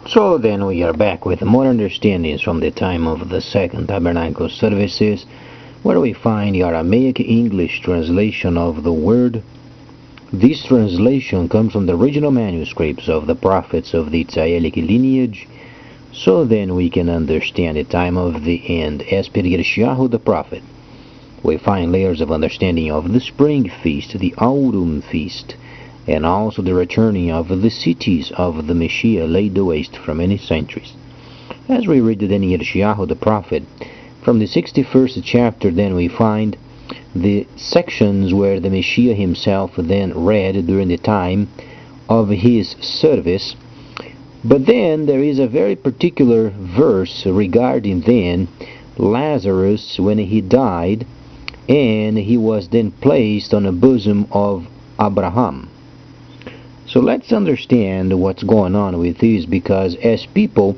So then we are back with more understandings from the time of the Second Tabernacle services, where we find the Aramaic English translation of the word. This translation comes from the original manuscripts of the prophets of the Israelic lineage, so then we can understand the time of the end as per Yeshayahu the prophet. We find layers of understanding of the spring feast, the autumn feast, and also the returning of the cities of the Messiah laid waste for many centuries. As we read then Yeshayahu the prophet, from the 61st chapter then we find the sections where the Messiah himself then read during the time of his service. But then there is a very particular verse regarding then Lazarus when he died, and he was then placed on the bosom of Abraham. So let's understand what's going on with this, because as people,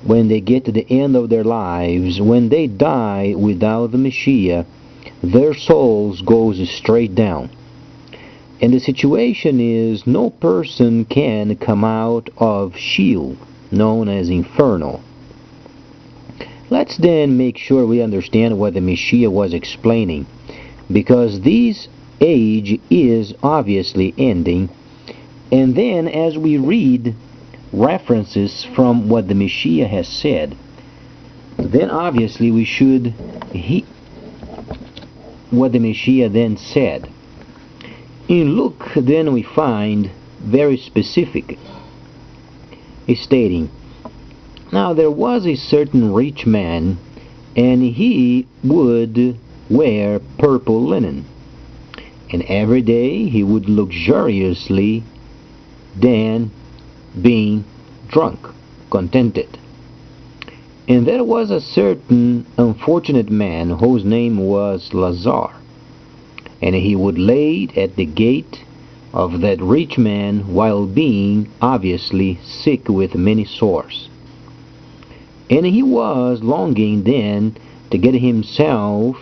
when they get to the end of their lives, when they die without the Messiah, their souls goes straight down. And the situation is no person can come out of Sheol, known as Inferno. Let's then make sure we understand what the Messiah was explaining, because this age is obviously ending. And then as we read references from what the Messiah has said, then obviously we should heed what the Messiah then said. In Luke then we find very specific, stating, now there was a certain rich man, and he would wear purple linen, and every day he would luxuriously then being drunk, contented. And there was a certain unfortunate man whose name was Lazar, and he would lay at the gate of that rich man while being obviously sick with many sores. And he was longing then to get himself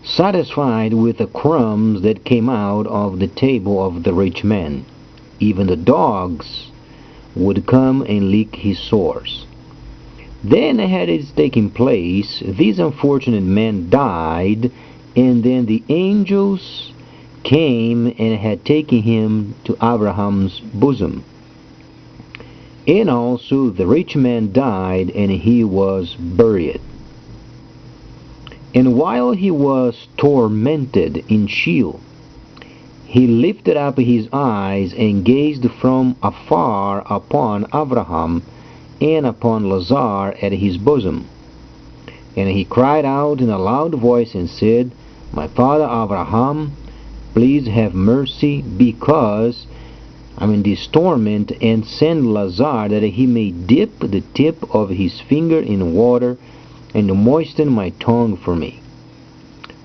satisfied with the crumbs that came out of the table of the rich man. Even the dogs would come and lick his sores. Then, had it taken place, this unfortunate man died, and then the angels came and had taken him to Abraham's bosom. And also the rich man died, and he was buried. And while he was tormented in Sheol, he lifted up his eyes and gazed from afar upon Abraham and upon Lazar at his bosom. And he cried out in a loud voice and said, My father Abraham, please have mercy, because I'm in this torment, and send Lazar that he may dip the tip of his finger in water and moisten my tongue for me.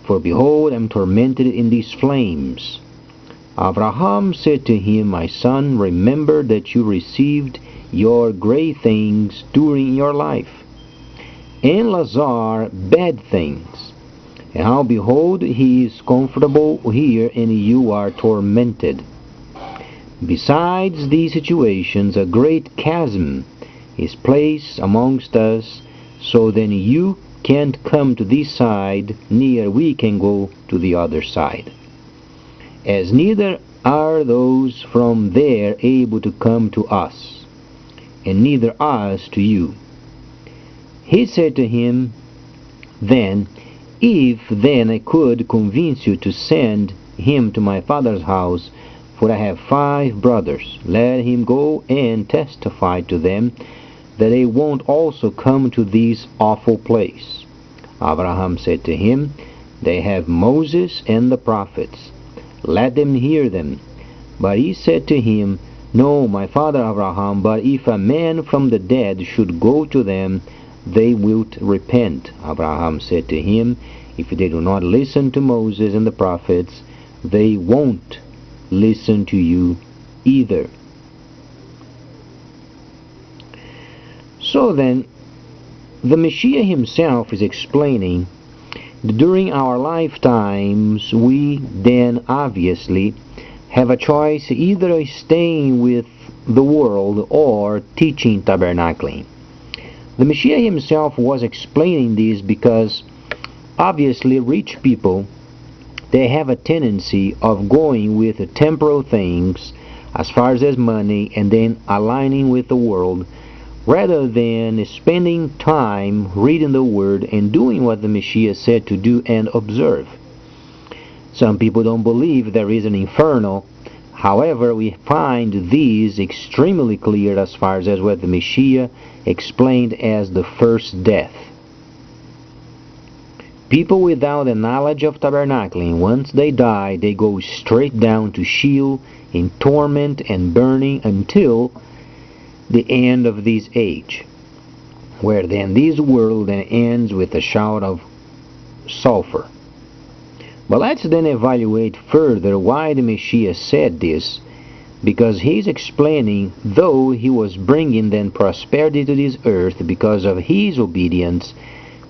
For behold, I am tormented in these flames. Abraham said to him, My son, remember that you received your great things during your life, and Lazar bad things. And now behold, he is comfortable here, and you are tormented. Besides these situations, a great chasm is placed amongst us, so then you can't come to this side, neither we can go to the other side. As neither are those from there able to come to us, and neither us to you. He said to him, Then, if then I could convince you to send him to my father's house, for I have 5 brothers, let him go and testify to them that they won't also come to this awful place. Abraham said to him, They have Moses and the prophets. Let them hear them. But he said to him, No, my father Abraham, but if a man from the dead should go to them, they will repent. Abraham said to him, If they do not listen to Moses and the prophets, they won't listen to you either. So then, the Messiah himself is explaining that during our lifetimes we then obviously have a choice either of staying with the world or teaching tabernacling. The Messiah himself was explaining this because obviously rich people, they have a tendency of going with the temporal things as far as money and then aligning with the world rather than spending time reading the Word and doing what the Messiah said to do and observe. Some people don't believe there is an inferno. However, we find these extremely clear as far as what the Messiah explained as the first death. People without the knowledge of tabernacling, once they die, they go straight down to Sheol in torment and burning until the end of this age, where then this world then ends with a shout of sulfur. But let's then evaluate further why the Messiah said this, because he's explaining, though he was bringing then prosperity to this earth because of his obedience,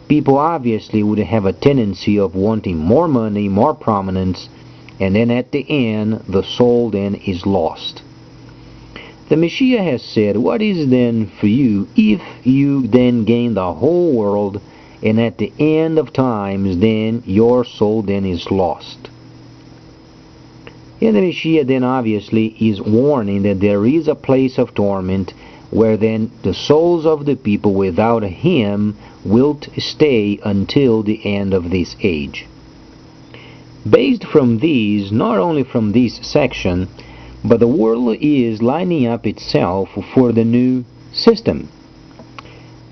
people obviously would have a tendency of wanting more money, more prominence, and then at the end the soul then is lost. The Messiah has said, what is then for you if you then gain the whole world and at the end of times then your soul then is lost? And the Messiah then obviously is warning that there is a place of torment where then the souls of the people without him will stay until the end of this age. Based from these, not only from this section, but the world is lining up itself for the new system,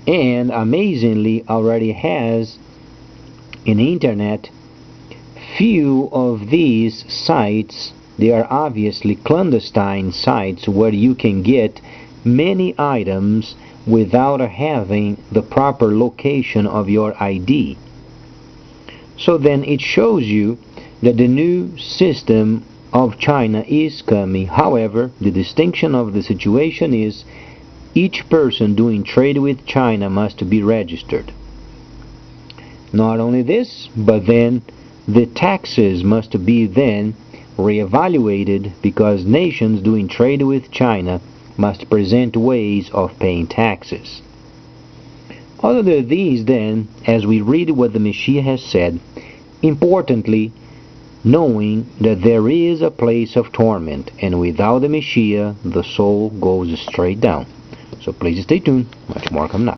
and amazingly already has an internet. Few of these sites, they are obviously clandestine sites where you can get many items without having the proper location of your ID. So then it shows you that the new system of China is coming. However, the distinction of the situation is each person doing trade with China must be registered. Not only this, but then the taxes must be then reevaluated, because nations doing trade with China must present ways of paying taxes. Other than these then, as we read what the Messiah has said, importantly, knowing that there is a place of torment, and without the Messiah the soul goes straight down. So please stay tuned, much more coming up.